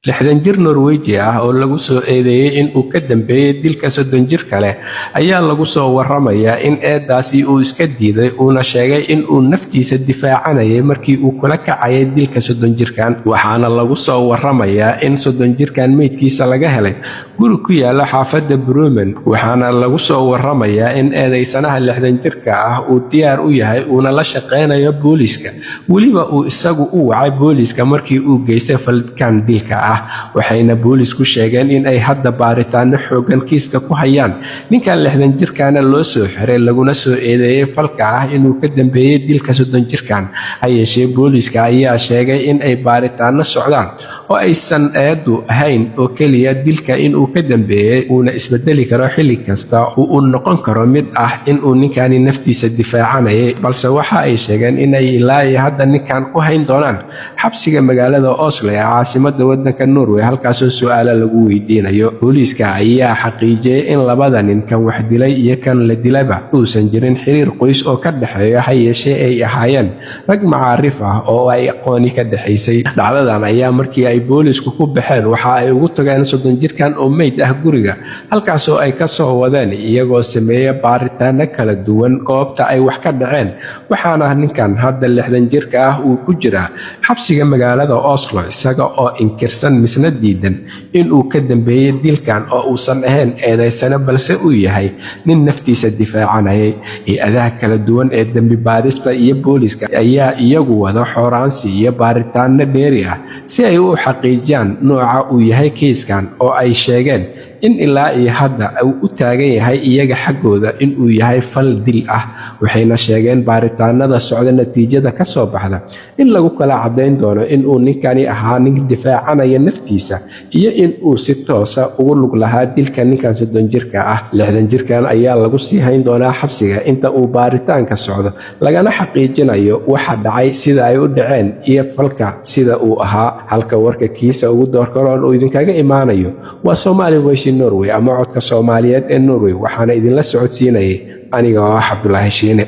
lixdan jir Norweji ah oo lagu soo eedeeyay in uu ka dambeeyay dilka 30 jir kale ayaa lagu soo waramayaa in eedaasi uu iska diiday uuna sheegay in uu naftiisa difaacanayay markii uu kula kacayay dilka 30 jirkan waxaana lagu soo waramayaa in 30 jirkan meydkiisa laga helay guri ku yaala xaafadda Bremen waxaana lagu soo waramayaa in eedeysanaha 60 jirka ah uu diyaar u yahay uuna la shaqeynayo booliiska waliba uu isagu u wacay booliiska markii uu geystay falkan dilka waxayna boolisku sheegeen in ay hadda baaritaano xoogan kiiska ku hayaan ninkan 60 jirkaana loo soo xiray laguna soo eedeeyay falka ah inuu ka dambeeyay dilka 30 jirkan ayeshee booliska ayaa sheegay in ay baaritaano socdaan oo aysan eedu ahayn oo kaliya dilka inuu ka dambeeyay uuna isbedeli karo xilli kasta uu noqon karo mid ah inuu ninkani naftiisa difaacanayay balse waxa ay sheegeen in ay ilaa hadda ninkan ku hayn doonaan xabsiga magaalada Oslo ee caasimadda waddanka Norway halkaasoo su'aalo lagu weydiinayo booliiska ayaa xaqiijiyay in labada nin kan wax dilay iyo kan la dilayba uusan jirin xiriir qoys oo ka dhaxeeyo hayeeshee ay ahaayeen rag macaarif ah oo ay aqooni ka dhaxaysay dhacdadan ayaa markii ay boolisku ku baxeen waxa ay ugu tageen 30 jirkan oo meyd ah guriga halkaasoo ay ka soo wadeen iyagoo sameeyay baaritaano kala duwan goobta ay wax ka dhaceen waxaana ninkan hadda 60 jirka ah uu ku jiraa xabsiga magaalada Oslo isaga oo inkirsan misna diidan inuu ka dambeeyay dilkan oo uusan ahayn eedeysana balse uu yahay nin naftiisa difaacanayay adaha kala duwan ee dambi baarista iyo booliska ayaa iyagu wada xoraansi iyo baaritaano dheeri ah si ay u xaqiijiyaan nooca uu yahay kiiskan oo ay sheegeen in ilaa hadda uu u taagan yahay iyaga xaggooda inuu yahay fal dil ah waxayna sheegeen baaritaanada socda natiijada ka soo baxda in lagu kala cadeyn doono inuu ninkani ahaa nin difaacanaya naftiisa iyo in uu si toos ah ugu lug lahaa dilka ninkan 30 jirka ah 60 jirkan ayaa lagu sii hayn doonaa xabsiga inta uu baaritaanka socdo lagana xaqiijinayo waxa dhacay sida ay u dhaceen iyo falka sida uu ahaa halka warka kiisa ugu doorkaroon uu idinkaga imaanayo waa Somali Voice Norway ama codka Soomaaliyeed ee Norway waxaana idinla socodsiinayay aniga oo Cabdullaahi Shiine